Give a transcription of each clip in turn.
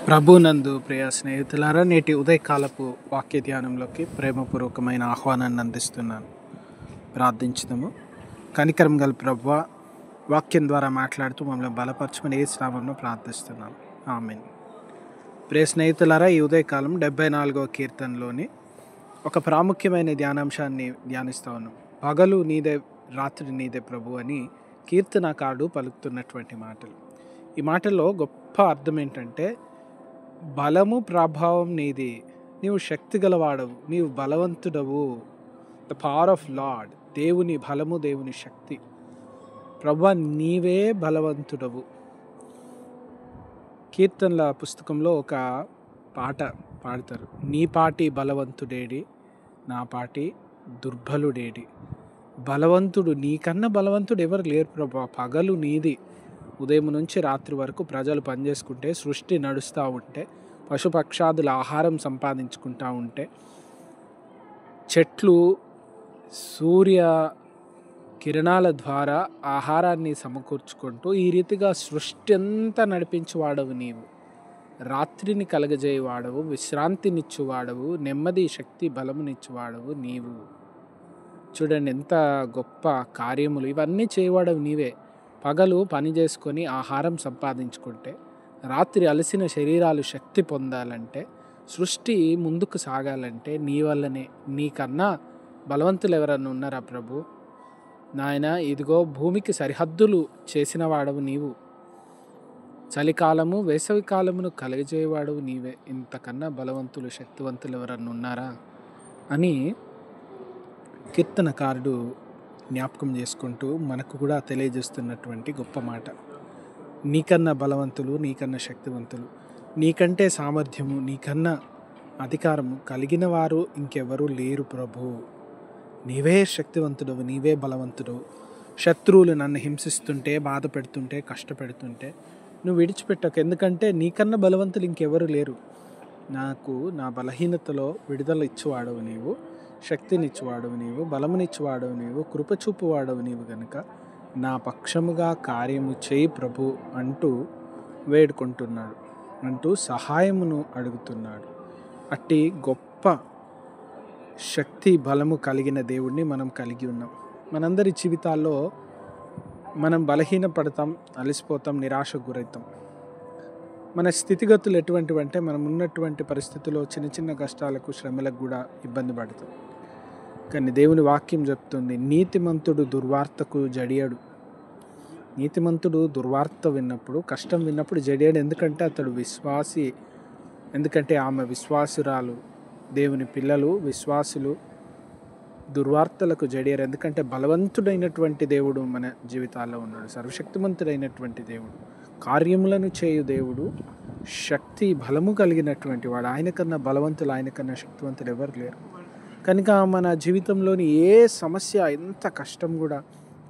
ప్రభునందు ప్రియ స్నేహితులారా, నేటి ఉదయకాలపు వాక్య ధ్యానంలోకి ప్రేమపూర్వకమైన ఆహ్వానాన్ని అందిస్తున్నాను. ప్రార్థించుదాము. కనికరం గల ప్రభువా, వాక్యం ద్వారా మాట్లాడుతూ మమ్మల్ని బలపరచమని యేసు నామములో ప్రార్థిస్తున్నాను. ఆమేన్. ప్రియ స్నేహితులారా, ఈ ఉదయకాలం 74వ కీర్తనలోని ఒక ప్రాముఖ్యమైన ధ్యానాంశాన్ని ధ్యానిస్తా ఉన్నాం. పగలు నీదే, రాత్రి నీదే ప్రభు అని కీర్తనకారుడు పలుకుతున్నటువంటి మాటలు. ఈ మాటల్లో గొప్ప అర్థం ఏంటంటే, బలము ప్రభావం నీది, నీవు శక్తి గలవాడవు, నీవు బలవంతుడవు. ద పవర్ ఆఫ్ లార్డ్, దేవుని బలము, దేవుని శక్తి. ప్రభువా, నీవే బలవంతుడవు. కీర్తనల పుస్తకంలో ఒక పాట పాడతారు. నీ పాటి బలవంతుడేడి, నా పాటి దుర్బలుడేడి. బలవంతుడు, నీకన్నా బలవంతుడు ఎవరు లేరు ప్రభువా. పగలు నీది, ఉదయం నుంచి రాత్రి వరకు ప్రజలు పనిచేసుకుంటే, సృష్టి నడుస్తూ ఉంటే, పశుపక్షాదుల ఆహారం సంపాదించుకుంటూ ఉంటే, చెట్లు సూర్య కిరణాల ద్వారా ఆహారాన్ని సమకూర్చుకుంటూ ఈ రీతిగా సృష్టి అంతా నడిపించేవాడవు నీవు. రాత్రిని కలగజేయవాడవు, విశ్రాంతినిచ్చువాడవు, నెమ్మది శక్తి బలమునిచ్చువాడవు నీవు. చూడండి ఎంత గొప్ప కార్యములు, ఇవన్నీ చేయవాడవు నీవే. పగలు పని చేసుకొని ఆహారం సంపాదించుకుంటే, రాత్రి అలసిన శరీరాలు శక్తి పొందాలంటే, సృష్టి ముందుకు సాగాలంటే నీ వల్లనే. నీకన్నా బలవంతులు ఎవరన్నా ఉన్నారా ప్రభు? నాయన, ఇదిగో భూమికి సరిహద్దులు చేసిన వాడవు నీవు. చలికాలము వేసవి కాలమును కలగజేయవాడవు నీవే. ఇంతకన్నా బలవంతులు శక్తివంతులు ఎవరన్నా ఉన్నారా అని కీర్తనకారుడు జ్ఞాపకం చేసుకుంటూ మనకు కూడా తెలియజేస్తున్నటువంటి గొప్ప మాట. నీకన్నా బలవంతులు, నీకన్నా శక్తివంతులు, నీకంటే సామర్థ్యము, నీకన్నా అధికారము కలిగిన వారు ఇంకెవరూ లేరు ప్రభు. నీవే శక్తివంతుడవు, నీవే బలవంతుడవు. శత్రువులు నన్ను హింసిస్తుంటే, బాధ పెడుతుంటే, కష్టపెడుతుంటే నువ్వు విడిచిపెట్టకు. ఎందుకంటే నీకన్నా బలవంతులు ఇంకెవరు లేరు. నాకు నా బలహీనతలో విడుదల ఇచ్చువాడవు నీవు, శక్తినిచ్చువాడవు నీవు, బలమునిచ్చువాడవు నీవు, కృపచూపువాడవు నీవు గనుక నా పక్షముగా కార్యము చేయి ప్రభు అంటూ వేడుకుంటున్నాడు, అంటూ సహాయమును అడుగుతున్నాడు. అట్టి గొప్ప శక్తి బలము కలిగిన దేవుడిని మనం కలిగి ఉన్నాం. మనందరి జీవితాల్లో మనం బలహీనపడతాం, అలసిపోతాం, నిరాశకు గురవుతాం. మన స్థితిగతులు ఎటువంటివంటే, మనం ఉన్నటువంటి పరిస్థితుల్లో చిన్న చిన్న కష్టాలకు, శ్రమలకు కూడా ఇబ్బంది పడతాం. కానీ దేవుని వాక్యం చెప్తుంది, నీతిమంతుడు దుర్వార్తకు జడియడు. నీతిమంతుడు దుర్వార్త విన్నప్పుడు, కష్టం విన్నప్పుడు జడియడు. ఎందుకంటే అతడు విశ్వాసి, ఎందుకంటే ఆమె విశ్వాసురాలు. దేవుని పిల్లలు, విశ్వాసులు దుర్వార్తలకు జడియరు. ఎందుకంటే బలవంతుడైనటువంటి దేవుడు మన జీవితాల్లో ఉన్నాడు. సర్వశక్తిమంతుడైనటువంటి దేవుడు, కార్యములను చేయు దేవుడు, శక్తి బలము కలిగినటువంటి వాడు. ఆయనకన్నా బలవంతులు, ఆయనకన్నా శక్తివంతులు ఎవరు లేరు. కనుక మన జీవితంలోని ఏ సమస్య, ఎంత కష్టం కూడా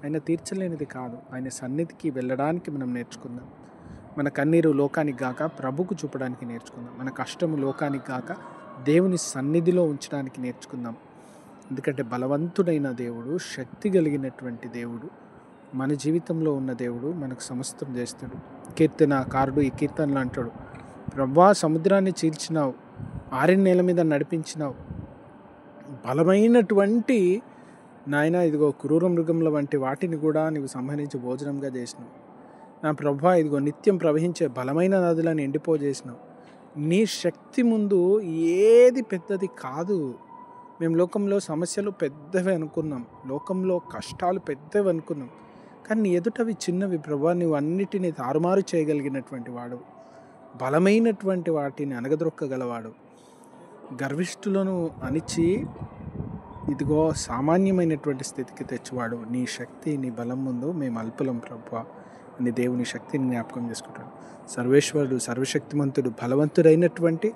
ఆయన తీర్చలేనిది కాదు. ఆయన సన్నిధికి వెళ్ళడానికి మనం నేర్చుకుందాం. మన కన్నీరు లోకానికి గాక ప్రభుకు చూపడానికి నేర్చుకుందాం. మన కష్టము లోకానికి గాక దేవుని సన్నిధిలో ఉంచడానికి నేర్చుకుందాం. ఎందుకంటే బలవంతుడైన దేవుడు, శక్తి కలిగినటువంటి దేవుడు, మన జీవితంలో ఉన్న దేవుడు మనకు సమస్తం చేస్తాడు. కీర్తనకారుడు ఈ కీర్తనలో అంటాడు, ప్రభువా, సముద్రాన్ని చీల్చినావు, ఆరిన నేల మీద నడిపించినావు, బలమైనటువంటి నాయన ఇదిగో క్రూర మృగముల వంటి వాటిని కూడా నీవు సంహరించి భోజనంగా చేసినావు. నా ప్రభువా, ఇదిగో నిత్యం ప్రవహించే బలమైన నదులను ఎండిపోజేసినావు. నీ శక్తి ముందు ఏది పెద్దది కాదు. మేము లోకంలో సమస్యలు పెద్దవి అనుకున్నాం, లోకంలో కష్టాలు పెద్దవి అనుకున్నాం. కానీ ఎదుటవి చిన్నవి ప్రభువా. నువ్వు అన్నిటినీ తారుమారు చేయగలిగినటువంటి వాడు, బలమైనటువంటి వాటిని అణగద్రొక్కగలవాడు. గర్విష్ఠులను అణిచి ఇదిగో సామాన్యమైనటువంటి స్థితికి తెచ్చువాడు. నీ శక్తి, నీ బలం ముందు మేము అల్పులం ప్రభువా అని దేవుని శక్తిని జ్ఞాపకం చేసుకుంటాడు. సర్వేశ్వరుడు, సర్వశక్తిమంతుడు, బలవంతుడైనటువంటి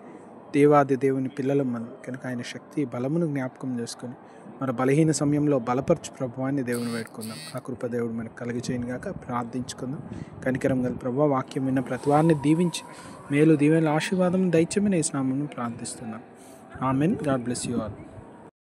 దేవాది దేవుని పిల్లలం మనం. కనుక ఆయన శక్తి బలమును జ్ఞాపకం చేసుకొని మన బలహీన సమయంలో బలపరచు ప్రభువాన్ని దేవుని వేడుకుందాం. ఆ కృప దేవుడు మనకు కలిగజేయను గాక. ప్రార్థించుకుందాం. కనికరం గల ప్రభువా, వాక్యం విన్న ప్రతి వారిని దీవించి మేలు దీవెనల ఆశీర్వాదం దయచేయమని యేసు నామమున ప్రార్థిస్తున్నాం. Amen. God bless you all.